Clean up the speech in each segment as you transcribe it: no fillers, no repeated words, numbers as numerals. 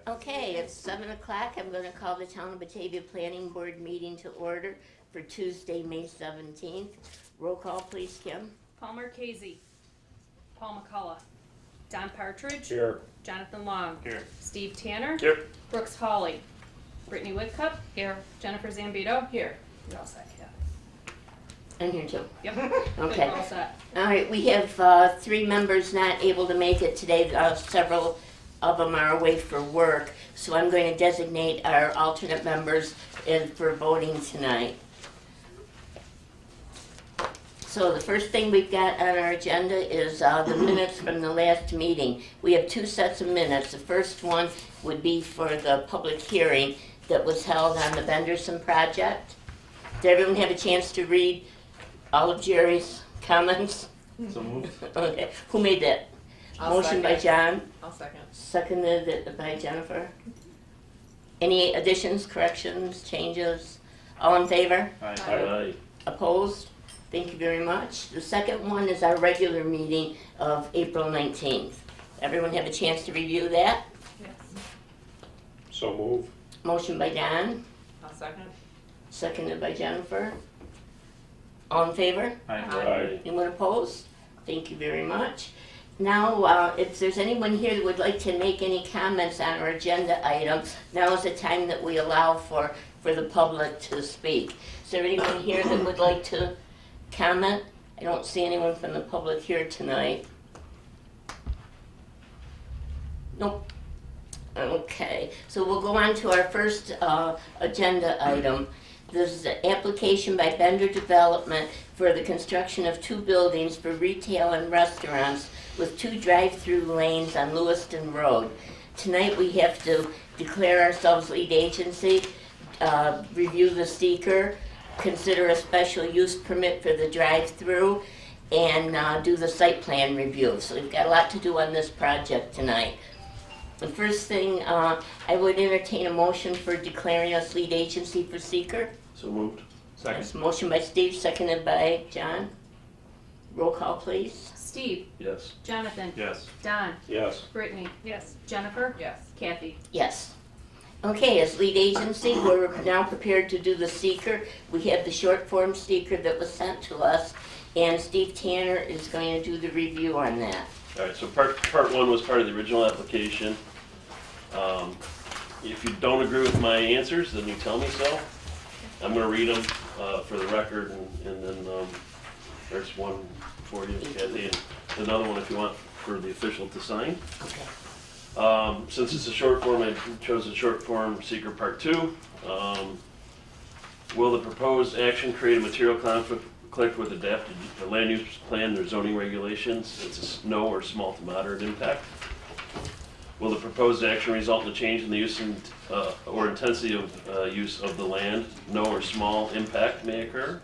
Okay, it's 7 o'clock. I'm going to call the Town of Batavia Planning Board meeting to order for Tuesday, May 17th. Roll call, please, Kim. Palmer Casey. Paul McCullough. Don Partridge. Here. Jonathan Long. Here. Steve Tanner. Here. Brooks Hawley. Brittany Whitcup. Here. Jennifer Zambito. Here. You're all set, yeah. I'm here too. Yep. Okay. Good, all set. All right, we have 3 members not able to make it today. Several of them are away for work, so I'm going to designate our alternate members for voting tonight. So the first thing we've got on our agenda is the minutes from the last meeting. We have 2 sets of minutes. The first one would be for the public hearing that was held on the Benderson project. Did everyone have a chance to read all of Jerry's comments? So moved. Okay, who made that? I'll Motion by John, I'll second. seconded by Jennifer. Any additions, corrections, changes? All in favor? Aye. Opposed? Thank you very much. The second one is our regular meeting of April 19th. Everyone have a chance to review that? Yes. So move. Motion by Don, I'll second. seconded by Jennifer. All in favor? Aye. Anyone opposed? Thank you very much. Now, if there's anyone here that would like to make any comments on our agenda items, now is the time that we allow for the public to speak. Is there anyone here that would like to comment? I don't see anyone from the public here tonight. Nope. Okay, so we'll go on to our first agenda item. This is an application by Benderson Development for the construction of 2 buildings for retail and restaurants with 2 drive-through lanes on Lewiston Road. Tonight we have to declare ourselves lead agency, review the seeker, consider a special use permit for the drive-through, and do the site plan review. So we've got a lot to do on this project tonight. The first thing, I would entertain a motion for declaring us lead agency for seeker. So moved. That's motion by Steve, seconded by John. Roll call, please. Steve. Yes. Jonathan. Yes. Don. Yes. Brittany. Yes. Jennifer. Yes. Kathy. Yes. Okay, as lead agency, we're now prepared to do the seeker. We have the short form seeker that was sent to us, and Steve Tanner is going to do the review on that. All right, so part 1 was part of the original application. If you don't agree with my answers, then you tell me so. I'm going to read them for the record, and then there's one for you, Kathy, and another one if you want for the official to sign. Okay. Since it's a short form, I chose a short form seeker part 2. Will the proposed action create a material conflict with adapted land use plan or zoning regulations? It's a no or small to moderate impact. Will the proposed action result in a change in the use or intensity of use of the land? No or small impact may occur.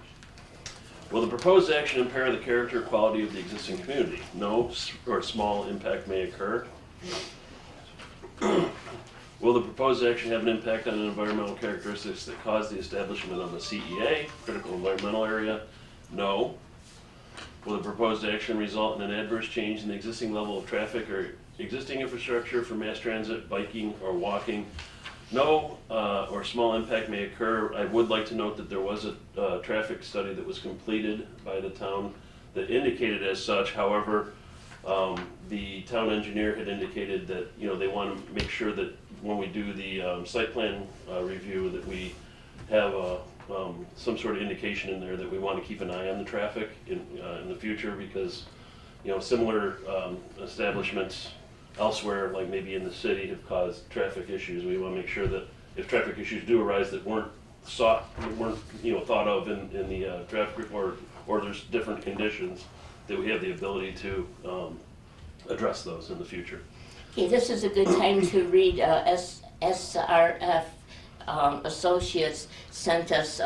Will the proposed action impair the character or quality of the existing community? No or small impact may occur. Will the proposed action have an impact on environmental characteristics that cause the establishment of a CEA, critical environmental area? No. Will the proposed action result in an adverse change in the existing level of traffic or existing infrastructure for mass transit, biking, or walking? No, or small impact may occur. I would like to note that there was a traffic study that was completed by the town that indicated as such. However, the town engineer had indicated that they want to make sure that when we do the site plan review that we have some sort of indication in there that we want to keep an eye on the traffic in the future, because similar establishments elsewhere, like maybe in the city, have caused traffic issues. We want to make sure that if traffic issues do arise that weren't thought of in the traffic report, or there's different conditions, that we have the ability to address those in the future. Okay, this is a good time to read SRF Associates sent us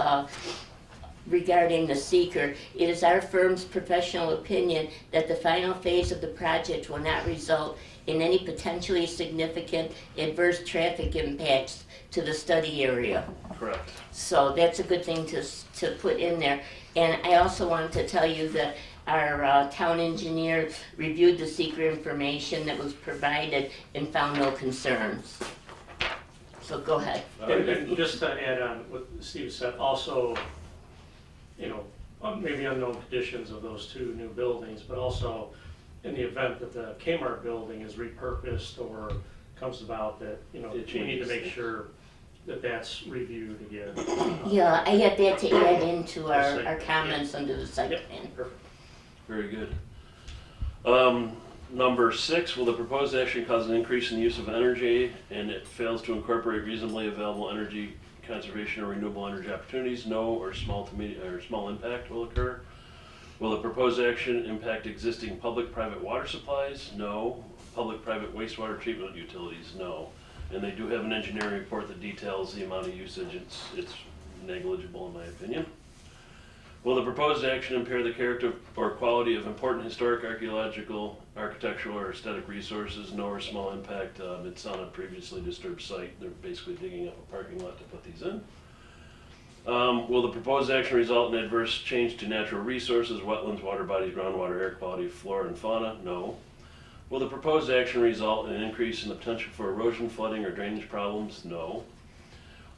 regarding the seeker. It is our firm's professional opinion that the final phase of the project will not result in any potentially significant adverse traffic impacts to the study area. Correct. So that's a good thing to put in there. And I also wanted to tell you that our town engineer reviewed the seeker information that was provided and found no concerns. So go ahead. And just to add on what Steve said, also, maybe unknown conditions of those two new buildings, but also in the event that the Kmart building is repurposed or comes about that, we need to changes. make sure that that's reviewed again. Yeah, I had that to add into The our site, comments under the site Yep, plan. perfect. Very good. Number 6, will the proposed action cause an increase in the use of energy and it fails to incorporate reasonably available energy conservation or renewable energy opportunities? No, or small impact will occur. Will the proposed action impact existing public-private water supplies? No. Public-private wastewater treatment utilities? No. And they do have an engineering report that details the amount of usage. It's negligible in my opinion. Will the proposed action impair the character or quality of important historic, archaeological, architectural, or aesthetic resources? No, or small impact. It's on a previously disturbed site. They're basically digging up a parking lot to put these in. Will the proposed action result in adverse change to natural resources, wetlands, water bodies, groundwater, air quality, flora, and fauna? No. Will the proposed action result in an increase in the potential for erosion, flooding, or drainage problems? No.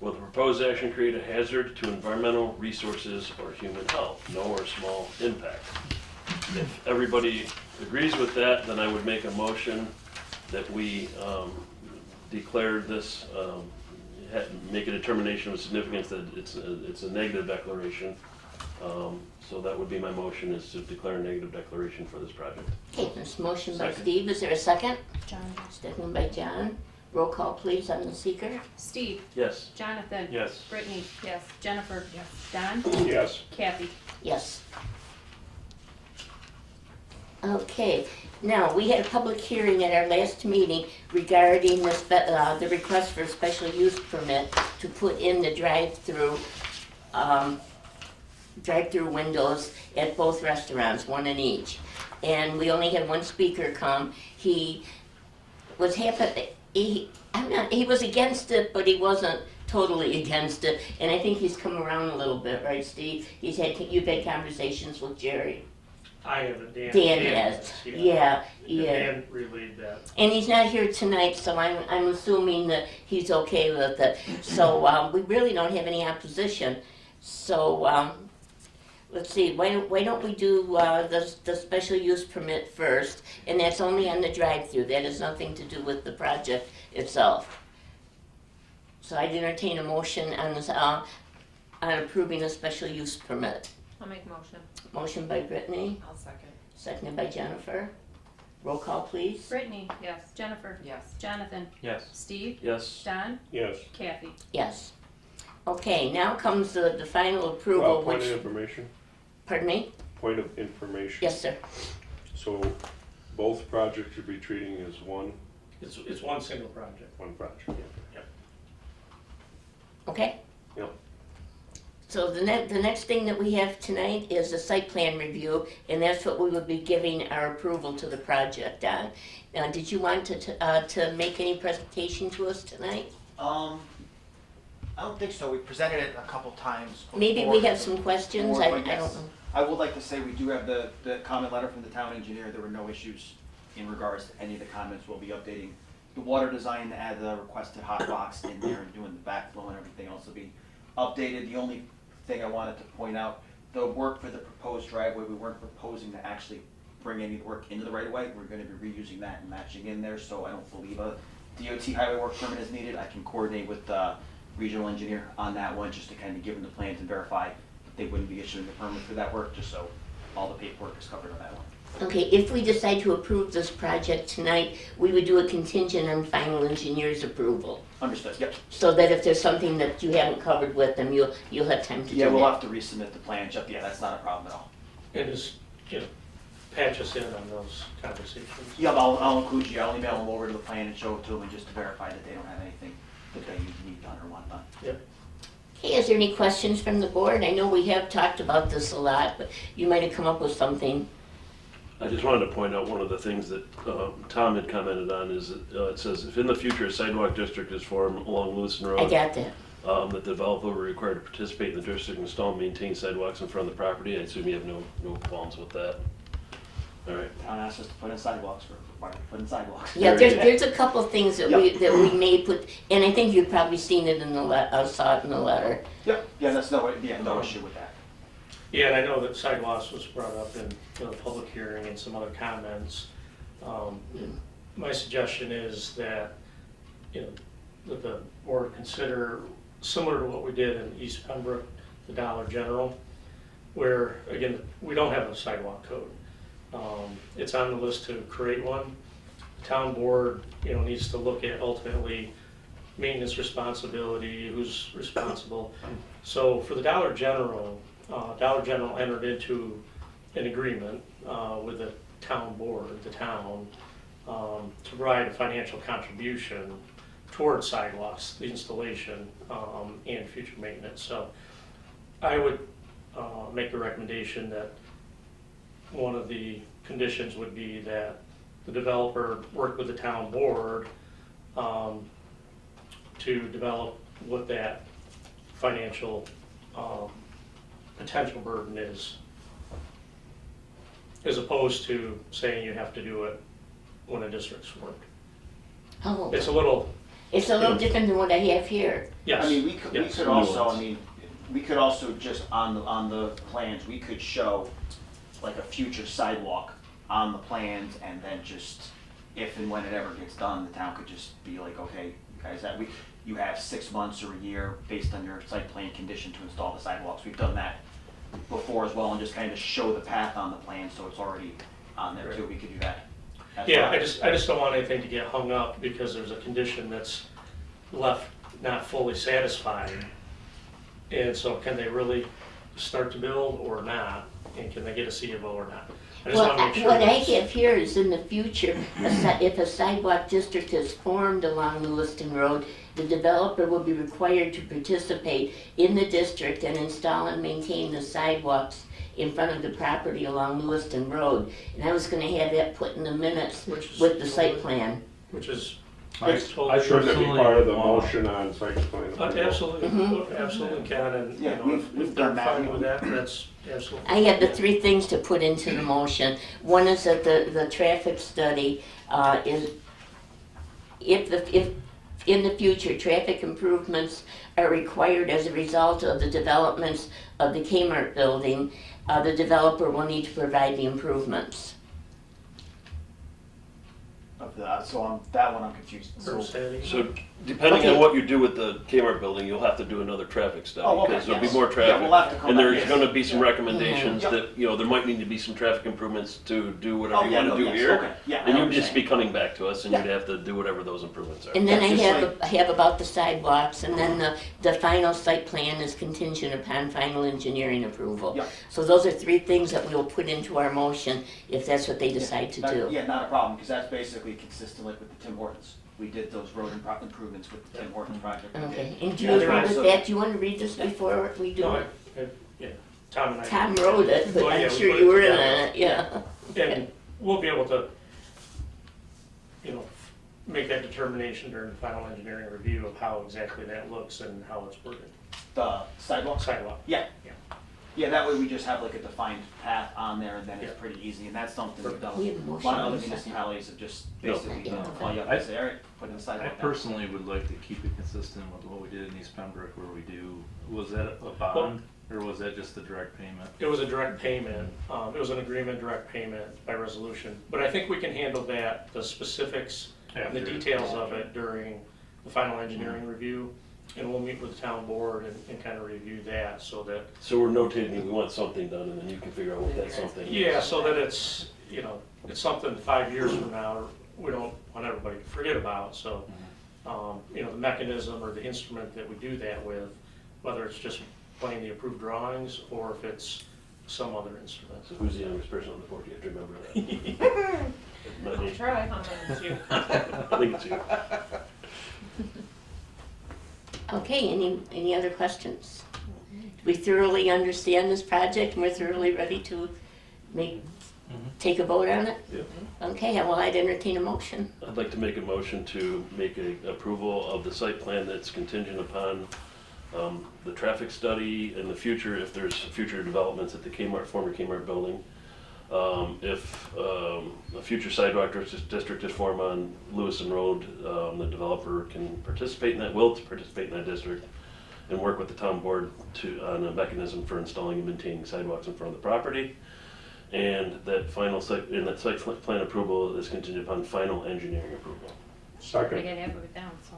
Will the proposed action create a hazard to environmental resources or human health? No, or small impact. If everybody agrees with that, then I would make a motion that we declare this, make a determination of significance that it's a negative declaration. So that would be my motion, is to declare a negative declaration for this project. Okay, this motion by Second. Steve, is there a second? John. Second by John. Roll call please on the seeker. Steve, Yes. Jonathan. Yes. Brittany. Yes. Jennifer. Yes. Don. Yes. Kathy. Yes. Okay, now, we had a public hearing at our last meeting regarding the request for a special use permit to put in the drive-through windows at both restaurants, one in each. And we only had one speaker come. He was he was against it, but he wasn't totally against it. And I think he's come around a little bit, right, Steve? You've had conversations with Jerry. I haven't, Dan. Dan has, yeah. Dan relayed that. And he's not here tonight, so I'm assuming that he's okay with it. So, we really don't have any opposition. So, let's see, why don't we do, the special use permit first? And that's only on the drive-through, that has nothing to do with the project itself. So I'd entertain a motion on this, on approving the special use permit. I'll make a motion. Motion by Brittany, I'll second. seconded by Jennifer. Roll call, please. Brittany. Yes. Jennifer. Yes. Jonathan. Yes. Steve. Yes. Don. Yes. Kathy. Yes. Okay, now comes the final approval, Point of which, information, pardon me? point of information. Yes, sir. So both projects you'll be treating as one It's one single project. project. Okay? Yep. So the next thing that we have tonight is a site plan review, and that's what we would be giving our approval to the project on. Now, did you want to make any presentation to us tonight? I don't think so. We presented it a couple times. Maybe we before. have some questions, I don't Yes. know. I would like to say we do have the comment letter from the town engineer. There were no issues in regards to any of the comments. We'll be updating the water design to add the requested hot box in there and doing the backflow and everything else will be updated. The only thing I wanted to point out, the work for the proposed driveway, we weren't proposing to actually bring any work into the right of way. We're gonna be reusing that and matching in there, so I don't believe a DOT highway work permit is needed. I can coordinate with the regional engineer on that one, just to kind of give them the plans and verify that they wouldn't be issuing the permit for that work, just so all the paperwork is covered on that one. Okay, if we decide to approve this project tonight, we would do a contingent on final engineer's approval. Understood, yep. So that if there's something that you haven't covered with them, you'll have time to do Yeah, that. we'll have to resubmit the plans, yep, yeah, that's not a problem at all. And just, patch us in on those conversations. Yep, I'll include you, I'll email them over to the plan and show it to them, and just to verify that they don't have anything that they need done or want done. Yep. Okay, is there any questions from the board? I know we have talked about this a lot, but you might have come up with something. I just wanted to point out one of the things that Tom had commented on is that it says, if in the future a sidewalk district is formed along Lewiston Road, I got that. that the developer will be required to participate in the district, install and maintain sidewalks in front of the property. I assume you have no qualms with that. All right. Town asked us to put in sidewalks, we're required to put in sidewalks. Yeah, Very there's a couple things that we may put, and I think you've probably seen it in the saw it in the letter. Yep, yeah, that's no issue with that. Yeah, and I know that sidewalks was brought up in the public hearing and some other comments. My suggestion is that, that the board consider, similar to what we did in East Pembroke, the Dollar General, where, again, we don't have a sidewalk code. It's on the list to create one. The town board, needs to look at ultimately maintenance responsibility, who's responsible. So for the Dollar General entered into an agreement with the town board, the town, to provide a financial contribution towards sidewalks, the installation, and future maintenance. So I would make a recommendation that one of the conditions would be that the developer work with the town board to develop what that financial potential burden is, as opposed to saying you have to do it when a district's worked. Oh, It's a little, different than what I have here. yes. I mean, we could yes. also, we could also just on the plans, we could show like a future sidewalk on the plans, and then just, if and when it ever gets done, the town could just be like, okay, you guys, you have 6 months or a year based on your site plan condition to install the sidewalks. We've done that before as well, and just kind of show the path on the plan, so it's already on there too. We could do that as Yeah, well. I just don't want anything to get hung up because there's a condition that's left not fully satisfied. And so can they really start to build or not? And can they get a CFO or not? I just Well, want to make sure. what I that's- have here is in the future, if a sidewalk district is formed along Lewiston Road, the developer will be required to participate in the district and install and maintain the sidewalks in front of the property along Lewiston Road. And I was gonna have that put in the minutes Which is with the site totally- plan. Which is, I totally. shouldn't it be personally part of the want- motion on site plan approval? Absolutely, absolutely can, and, Yeah, we've if they're done that. fine with that, that's absolutely. I have the three things to put into the motion. One is that the traffic study is, if in the future, traffic improvements are required as a result of the developments of the Kmart building, the developer will need to provide the improvements. So on that one, I'm confused. For Sandy. So depending Okay. on what you do with the Kmart building, you'll have to do another traffic study. Oh, okay, Because there'll be yes. more Yeah, traffic. we'll have to come And back, there's yes. gonna be some Yeah. recommendations Yeah. that, there might need to be some traffic improvements to do whatever Oh, you yeah, wanna no, do yes, here. okay, yeah, I And know you'd what you're just be saying. coming back to us and you'd Yeah. have to do whatever those improvements are. And then Yeah, I just have about the sidewalks, and then the final site plan is contingent upon final engineering approval. Yeah. So those are three things that we will put into our motion if that's what they decide to do. Yeah, not a problem, because that's basically consistent like with the Tim Hortons. We did those road improvements with the Tim Hortons project. Okay, and do Yeah, you they're agree with also- that? Do you want to read this before we do No, it? yeah, Tom and I. Tom wrote it, but Well, yeah, I'm we sure put you it were in together. on it, yeah. And we'll be able to, make that determination during the final engineering review of how exactly that looks and how it's worded. The sidewalks? Sidewalk. Yeah. Yeah. Yeah, that way we just have like a defined path on there, and then it's Yeah. pretty easy, and that's something we've done. We have a A motion lot of in other a second. municipalities have just No. basically Yeah. call you up and say, all right, put in the I sidewalk. now." personally would like to keep it consistent with what we did in East Pembroke, where we do, was that a bond, or was that just a direct payment? It was a direct payment, it was an agreement, direct payment by resolution. But I think we can handle that, the specifics and the After. details of it during the final engineering review. And we'll meet with the town board and kind of review that so that, So we're notating, we want something done, and then you can figure out what that something is. yeah, so that it's, it's something 5 years from now, we don't want everybody to forget about, so, the mechanism or the instrument that we do that with, whether it's just plain the approved drawings or if it's some other instrument. So who's the youngest person on the board? You have to remember that. Not me. Try. It's you. I think it's you. Okay, any other questions? We thoroughly understand this project, and we're thoroughly ready to take a vote on it? Yep. Okay, well, I'd entertain a motion. I'd like to make a motion to make a approval of the site plan that's contingent upon the traffic study in the future, if there's future developments at the Kmart, former Kmart building, If a future sidewalk district is formed on Lewiston Road, the developer can participate in that, will participate in that district, and work with the town board on a mechanism for installing and maintaining sidewalks in front of the property. And that site plan approval is contingent upon final engineering approval. I Second. gotta have it down, so.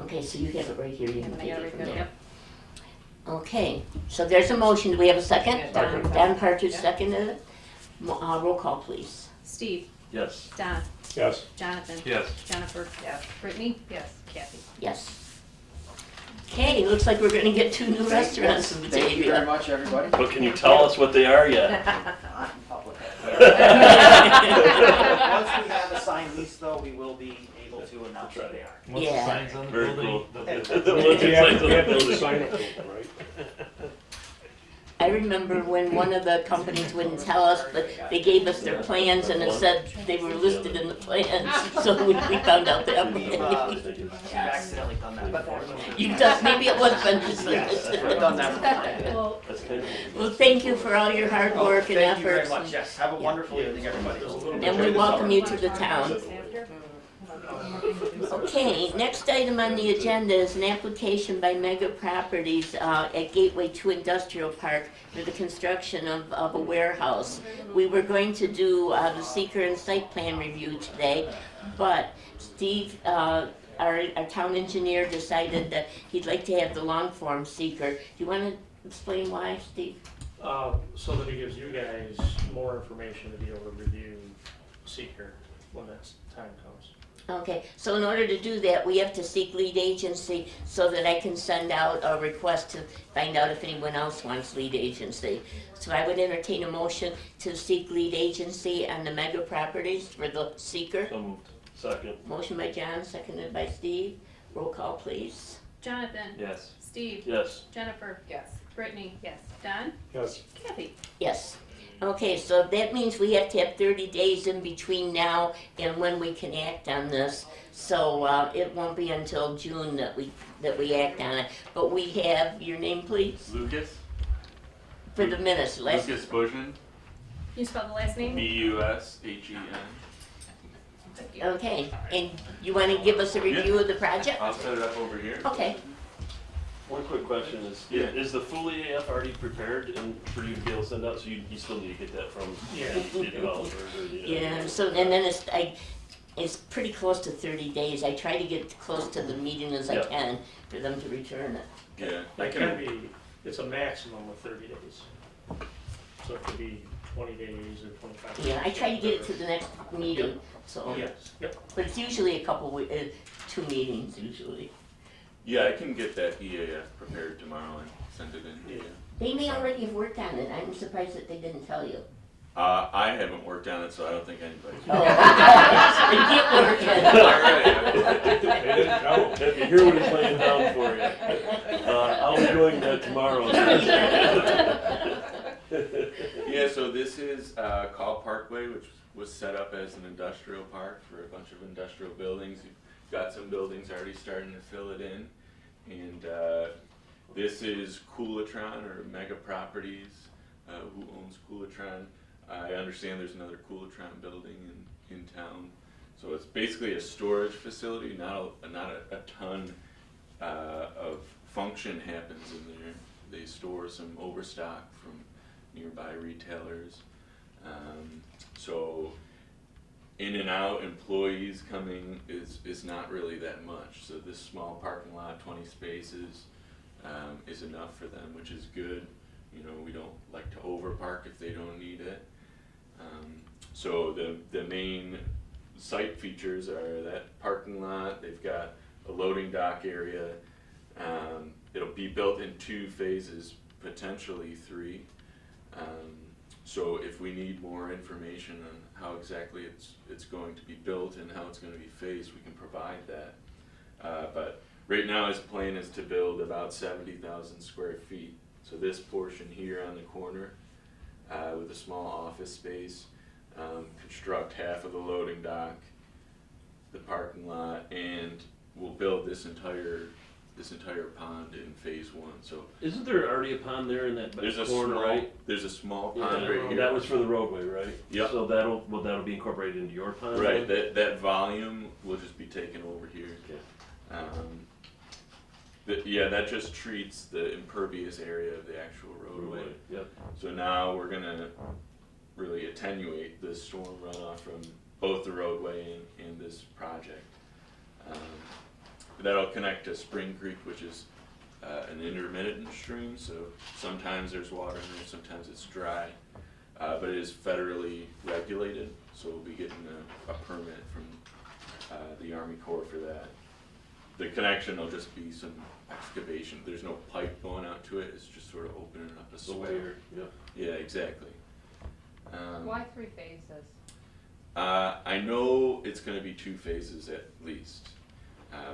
Okay, so you have it right here, you can I take got it it from right there, there. yep. Okay, so there's a motion, do we have a second? Yeah, Don. Don Partridge Yeah. seconded it. Roll call, please. Steve, Yes. Don, Yes. Jonathan. Yes. Jennifer. Yes. Brittany. Yes. Kathy. Yes. Okay, looks like we're gonna get 2 new restaurants in Thank you very Batavia. much, everybody. But can you tell us what they are yet? Not in public. Once we have a signed lease, though, we will be able to announce what they are. Once Yeah. the signs on the Very building, cool. they'll be- The ones We that have signs on we the have to building. sign approval, right? I remember when one of the companies wouldn't tell us, but they gave us their plans and it said they were listed in the plans, so we found out that We've way. accidentally done that before. You've done, maybe it was Benderson. Yes, we've done that before. That's kind of. Well, thank you for all your hard work and Thank you very efforts. much, yes. Have a wonderful evening, everybody. And we welcome you to the town. Okay, next item on the agenda is an application by Mega Properties at Gateway 2 Industrial Park for the construction of a warehouse. We were going to do the seeker and site plan review today, but Steve, our town engineer, decided that he'd like to have the long form seeker. Do you want to explain why, Steve? So that it gives you guys more information to be able to review seeker when that time comes. Okay, so in order to do that, we have to seek lead agency so that I can send out a request to find out if anyone else wants lead agency. So I would entertain a motion to seek lead agency on the Mega Properties for the seeker. So moved. Second. Motion by John, seconded by Steve. Roll call, please. Jonathan. Yes. Steve. Yes. Jennifer. Yes. Brittany. Yes. Don. Yes. Kathy. Yes. Okay, so that means we have to have 30 days in between now and when we can act on this. So it won't be until June that we act on it. But we have your name, please, Lucas? for the minutes. Last. Lucas Bushen, Can you spell the last name? Bushen. Okay, and you want to give us a review of the project? I'll set it up over here. Okay. One quick question is, Yeah. is the full EAF already prepared and for you to be able to send out, so you still need to get that from Yeah. the developer or the? Yeah, so, and then it's pretty close to 30 days. I try to get close to the meeting as I Yeah. can for them to return it. Yeah. It can be, it's a maximum of 30 days. So it could be 20 days or 25 days. Yeah, I try to get it to the next meeting, so. Yes, yep. But it's usually a couple, 2 meetings usually. Yeah, I can get that EAF prepared tomorrow and send it in. Yeah. They may already have worked on it. I'm surprised that they didn't tell you. I haven't worked on it, so I don't think anybody Oh, can. they get working. All right. They didn't tell. Have you hear what he's laying down for you? I'll be doing that tomorrow. Yeah, so this is Call Parkway, which was set up as an industrial park for a bunch of industrial buildings. You've got some buildings already starting to fill it in. And this is Coolatron, or Mega Properties, who owns Coolatron. I understand there's another Coolatron building in town. So it's basically a storage facility, not a ton of function happens in there. They store some overstock from nearby retailers. So in and out employees coming is not really that much. So this small parking lot, 20 spaces, is enough for them, which is good. You know, we don't like to overpark if they don't need it. So the main site features are that parking lot. They've got a loading dock area. It'll be built in 2 phases, potentially 3. So if we need more information on how exactly it's going to be built and how it's going to be phased, we can provide that. But right now his plan is to build about 70,000 square feet. So this portion here on the corner with a small office space, construct half of the loading dock, the parking lot, and we'll build this entire this entire pond in phase one, so Isn't there already a pond there in that back there's a corner, small, right? there's a small Yeah, pond right here. that was for the roadway, right? Yep. So that'll be incorporated into your pond? Right, then? that volume will just be taken over here. Okay. Yeah, that just treats the impervious area of the actual roadway. Yep. So now we're gonna really attenuate the storm runoff from both the roadway and this project. That'll connect to Spring Creek, which is an intermittent stream, so sometimes there's water in there, sometimes it's dry. But it is federally regulated, so we'll be getting a permit from the Army Corps for that. The connection will just be some excavation. There's no pipe going out to it, it's just sort of opening up a So swale. weird, yeah. Yeah, exactly. Why 3 phases? I know it's gonna be 2 phases at least,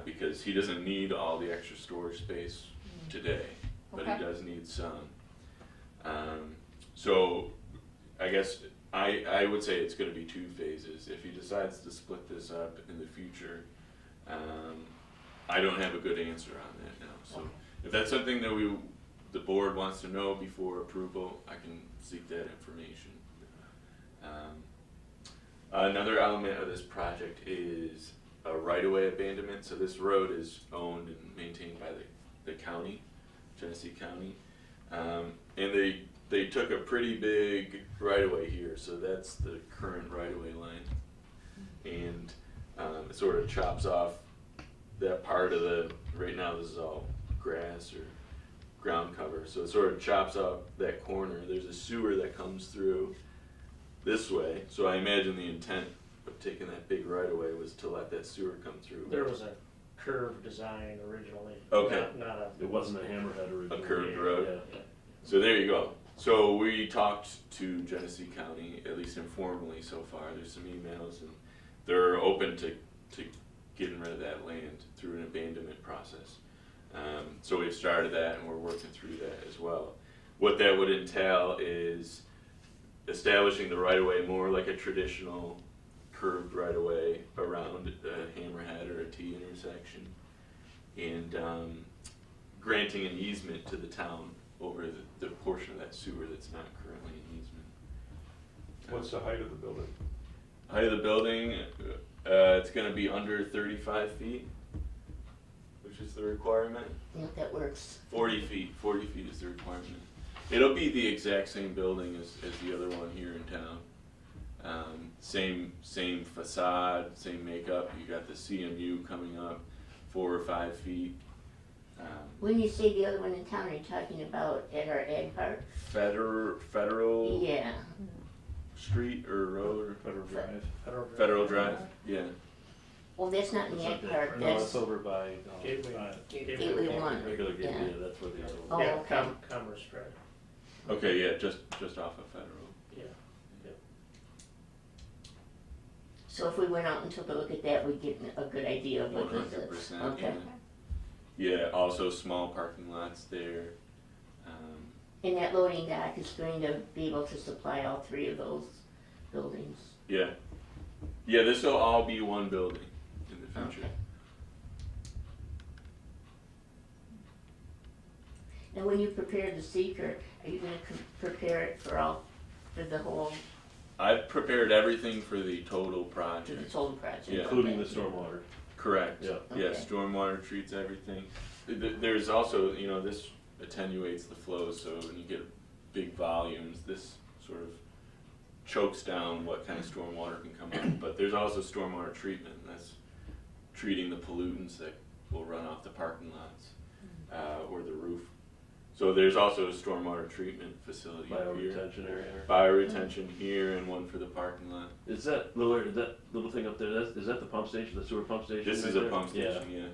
because he doesn't need all the extra storage space today, but he Okay. does need some. So I guess I would say it's gonna be 2 phases. If he decides to split this up in the future, I don't have a good answer on that now. So if that's something that the board wants to know before approval, I can seek that information. Another element of this project is a right-of-way abandonment. So this road is owned and maintained by the county, Genesee County, and they took a pretty big right-of-way here. So that's the current right-of-way line, and it sort of chops off that part of right now this is all grass or ground cover, so it sort of chops off that corner. There's a sewer that comes through this way, so I imagine the intent of taking that big right of way was to let that sewer come through. There was a curved design originally. Okay. Not a. It wasn't a hammerhead originally. A curved road. Yeah. So there you go. So we talked to Genesee County, at least informally so far. There's some emails, and they're open to getting rid of that land through an abandonment process. So we've started that, and we're working through that as well. What that would entail is establishing the right-of-way more like a traditional curved right-of-way around a hammerhead or a T intersection, and granting an easement to the town over the portion of that sewer that's not currently an easement. What's the height of the building? Height of the building, it's gonna be under 35 feet, which is the requirement. Yeah, that works. 40 feet is the requirement. It'll be the exact same building as the other one here in town. Same facade, same makeup. You got the CMU coming up 4 or 5 feet. When you say the other one in town, are you talking about at our ag park? Federal Yeah. Street or road Federal Drive. or Federal Drive, yeah. Well, that's not in the ag park, No, that's, it's over by, Gateway. Gateway one. Regular Yeah. gateway, that's where the other Oh, one. Yeah, okay. Commerce Drive, Okay, yeah, just off of Federal. yeah. so if we went out and took a look at that, we'd get a good idea of what this is. 100%. Okay. Yeah, also small parking lots there. And that loading dock is going to be able to supply all 3 of those buildings. Yeah. Yeah, this will all be one building in the future. Okay. And when you prepare the seeker, are you gonna prepare it for the whole, I've prepared everything for the total to the project. total project? Yeah. Including the Okay. stormwater. Correct. Yeah. Yeah, Okay. stormwater treats everything. There's also, this attenuates the flow, so when you get big volumes, this sort of chokes down what kind of stormwater can come out. But there's also stormwater treatment, and that's treating the pollutants that will run off the parking lots, or the roof. So there's also a stormwater treatment facility here. Bioretention area. Bioretention here and one for the parking lot. Is that little thing up there, is that the pump station, the sewer pump station? This right is a there? pump station, yeah.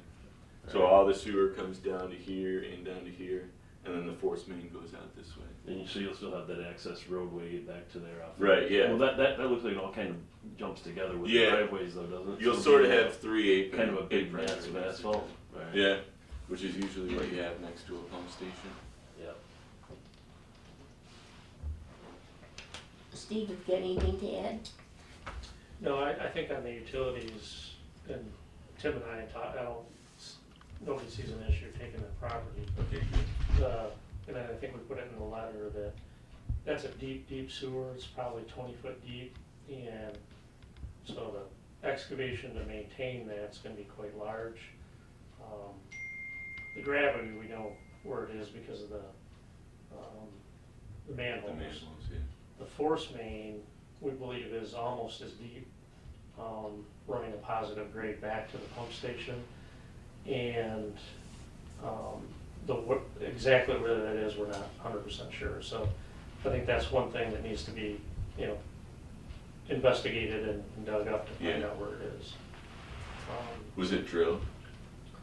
So Alright. all the sewer comes down to here and down to here, and then the force main goes out this way. So you'll still have that access roadway back to there off. Right, yeah. Well, that looks like it all kind of jumps together with the Yeah. driveways though, doesn't it? You'll So sort of it'll be have 3 apron. kind of a big aprons mass of basically. asphalt. Right. Yeah, which is usually what you have next to a pump station. Yeah. Steve, have you got anything to add? No, I think on the utilities, and Tim and I talked, nobody sees an issue taking the property. Okay, good. And I think we put it in the letter that that's a deep, deep sewer, it's probably 20 foot deep, and so the excavation to maintain that's gonna be quite large. The gravity, we know where it is because of the The manholes. manholes, yeah. The force main, we believe, is almost as deep, running a positive grade back to the pump station. And exactly where that is, we're not 100% sure. So I think that's one thing that needs to be, investigated and dug up to find Yeah. out where it is. Was it drilled?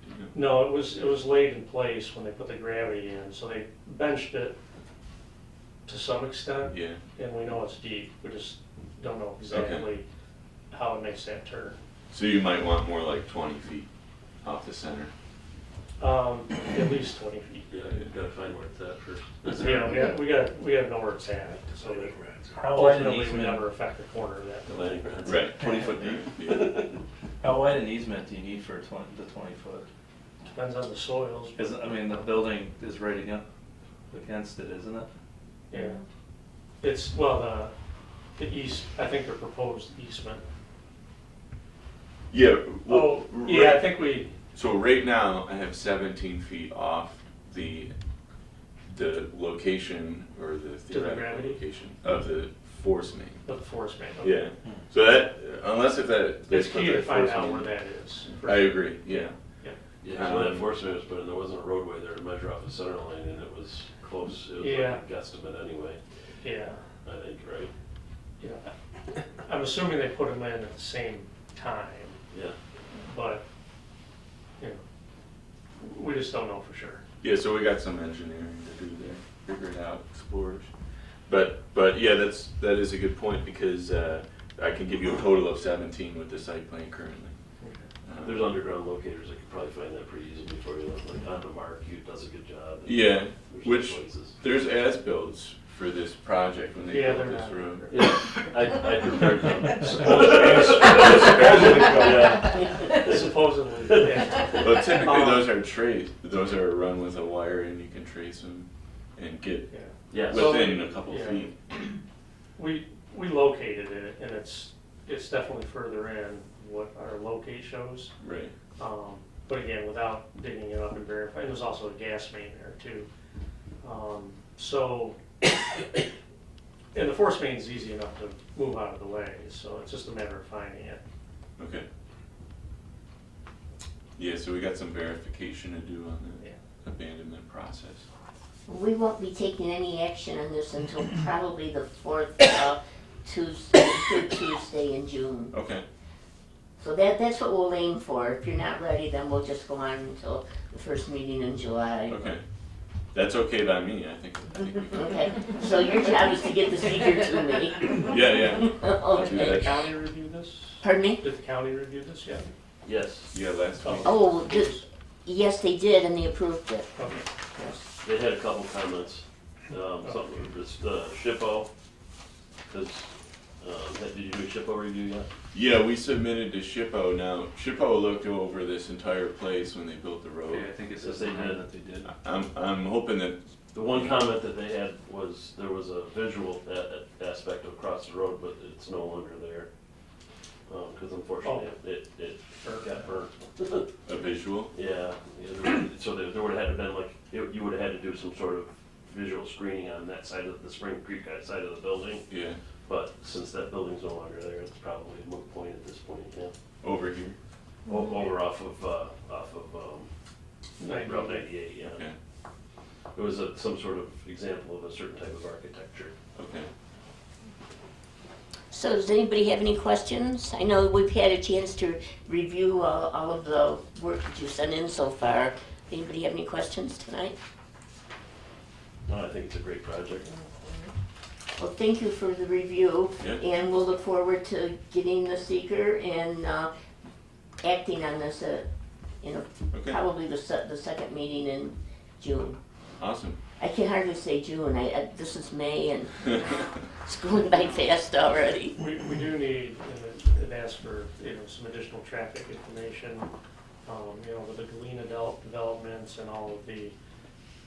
Do you know? No, it was laid in place when they put the gravity in, so they benched it to some extent. Yeah, And we know it's deep, we just don't know exactly how it makes that turn. so you might want more like 20 feet off the center. At least 20 feet. Yeah, you've gotta find where it's at first. Yeah, we gotta know where it's at, so that How wide an ultimately we easement, never affect the corner of that. The landing pads. Right. 20 foot deep. Yeah. how wide an easement do you need for the 20 foot? Depends on the soils. Cause, I mean, the building is right against it, isn't it? Yeah. It's, well, the east, I think the proposed easement. Yeah. Oh, yeah, I think we, So right now, I have 17 feet off the location, or the theoretical gravity? location of the force main. the forest main. Yeah, so that, unless if that. It's they put key to that find force out main- where that is. I agree, yeah. Yeah, so that force main was put in, there wasn't a roadway there to measure off the center line, and it was close, it was Yeah. like a guesstimate anyway, Yeah, I think, right? yeah. I'm assuming they put them in at the same time, Yeah. but, we just don't know for sure. Yeah, so we got some engineering to do there, figure it out, explorers. But yeah, that is a good point, because I can give you a total of 17 with the site plan currently. There's underground locators that could probably find that pretty easily for you, like on the mark, he does a good job. Yeah, There's which, some places. there's as-bills for this project when they Yeah, built they're this not. road. Yeah, I prepared them. Supposedly, yeah. But typically those are run with a wire, and you can trace them and get Yeah. Yeah, so within a couple Yeah. feet. We located it, and it's definitely further in what our locate shows. Right. But again, without digging it up and verifying, there's also a gas main there too. So, and the force main's easy enough to move out of the way, so it's just a matter of finding it. Okay. Yeah, so we got some verification to do on the Yeah. abandonment process. We won't be taking any action on this until probably the third Tuesday in June. Okay. So that's what we'll aim for. If you're not ready, then we'll just go on until the first meeting in July. Okay. That's okay by me, I think we can. Okay, so your job is to get the speaker to me. Yeah, yeah. I'll do Did the that. county review this? Pardon me? Did the county review this yet? yes, Yeah, last week. Oh, yes, they did, and they approved it. Okay. they had a couple comments, something with this, SHPO, because, did you do a SHPO review yet? Yeah, we submitted to SHPO. Now, SHPO looked over this entire place when they built the road. Yeah, I think it says Yes, they somewhere did. that they did. I'm hoping that, The one comment that they had was, there was a visual aspect of across the road, but it's no longer there. Because unfortunately, it got burnt. a visual. Yeah, so there would have had to been like, you would have had to do some sort of visual screening on that side of the Spring Creek side of the building. Yeah, But since that building's no longer there, it's probably a moot point at this point, yeah. over here. Over off of Route 98, yeah. Okay, It was some sort of example of a certain type of architecture. okay. So does anybody have any questions? I know we've had a chance to review all of the work that you sent in so far. Anybody have any questions tonight? No, I think it's a great project. Well, thank you for the review, Yeah. and we'll look forward to getting the seeker and acting on this Okay, probably the second meeting in June. awesome. I can hardly say June, this is May and it's going by fast already. We do need, and it asks for, some additional traffic information With the Galena developments and all of the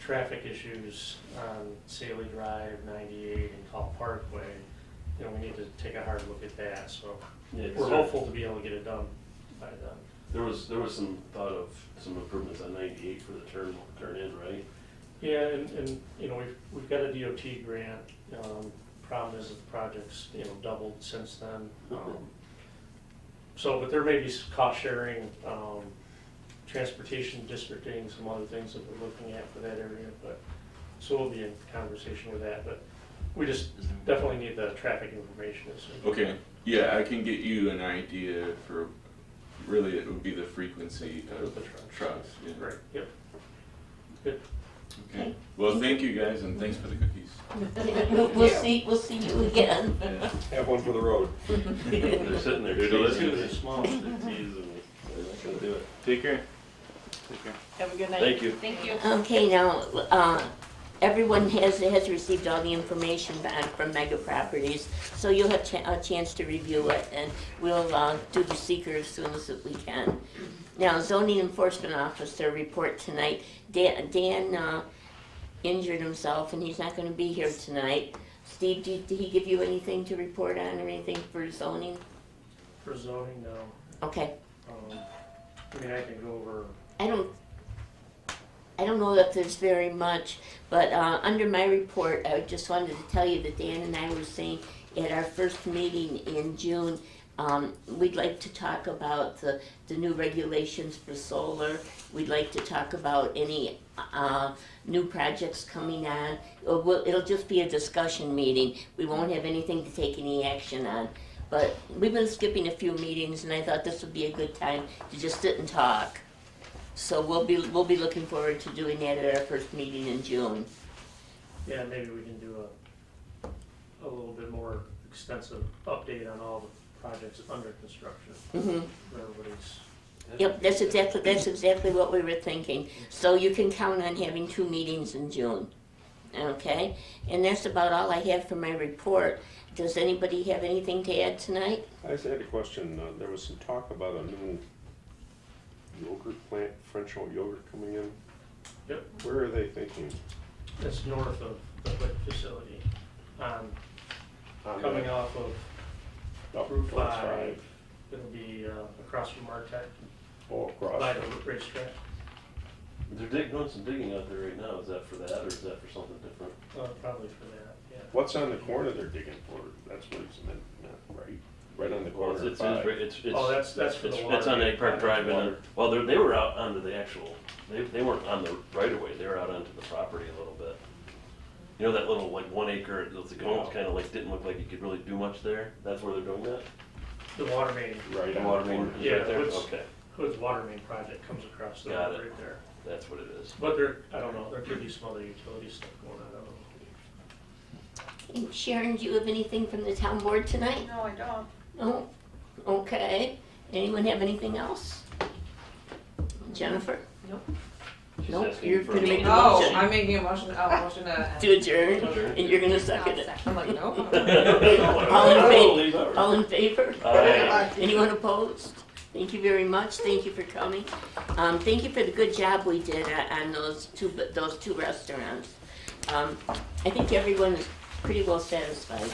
traffic issues on Saley Drive, 98 and Call Parkway, we need to take a hard look at that, so Yeah, we're sir. hopeful to be able to get it done by then. There was some thought of some improvements on 98 for the turn in, right? Yeah, and we've got a DOT grant. Problem is that the project's doubled since then. But there may be some cost sharing, transportation districting, some other things that we're looking at for that area. So we'll be in conversation with that. But we just definitely need the traffic information as soon as we Okay, can. yeah, I can get you an idea for, really it would be the frequency With of the trucks. trucks. Yeah. Right. Yep. Good. Okay, well, thank you guys, and thanks for the cookies. We'll see you again. Yeah. Have one for the road. They're sitting there They're delicious. teasing, they're small, they're teasing me. They're not gonna do it. Take care. Take care. Have a good night. Thank you. Thank you. Okay, now, everyone has received all the information back from Mega Properties, so you'll have a chance to review it, and we'll do the seeker as soon as we can. Now, zoning enforcement officer report tonight. Dan injured himself, and he's not gonna be here tonight. Steve, did he give you anything to report on or anything for zoning? For zoning, no. Okay, I can go over. I don't know that there's very much, but under my report, I just wanted to tell you that Dan and I were saying at our first meeting in June, we'd like to talk about the new regulations for solar. We'd like to talk about any new projects coming on. It'll just be a discussion meeting. We won't have anything to take any action on. But we've been skipping a few meetings, and I thought this would be a good time to just sit and talk. So we'll be looking forward to doing that at our first meeting in June. Yeah, maybe we can do a little bit more extensive update on all the projects under construction. Mhm. For everybody's. Yep, that's exactly what we were thinking. So you can count on having 2 meetings in June. Okay? And that's about all I have for my report. Does anybody have anything to add tonight? I just had a question, there was some talk about a new yogurt plant, French oat yogurt coming in. Yep, Where are they thinking? it's north of the WIC facility, On coming the- off of up Route towards 5. It'll be across from Martech, Oh, by across. the racetrack, They're doing some digging out there right now. Is that for that, or is that for something different? probably for that, yeah. What's on the corner they're digging for? That's what it's meant, right? Right on the Well, corner of it's 5. Oh, that's for the water. It's on Egg Park main. Drive, and, well, they were out onto the actual, they weren't on the right of way, they were out onto the property a little bit. You know that little, like, 1 acre, it's almost kinda like, didn't look like you could really do much there? That's where they're doing that? The water main, Right The on water the main corner. is Yeah, right there? it's- Okay, Hood's water main project comes across the Got road it. right there. that's what it is. But I don't know, there could be some other utility stuff going on, I don't know. And Sharon, do you have anything from the town board tonight? No, I don't. No? Okay. Anyone have anything else? Jennifer? She's Nope, asking you're for gonna a make a motion. motion. I'm making a motion to, To adjourn, Adjourn. and you're gonna second it. I'm like, nope. All in favor? Leave out. All in favor? Aye. Anyone opposed? Thank you very much, thank you for coming. Thank you for the good job we did on those two restaurants. I think everyone is pretty well satisfied.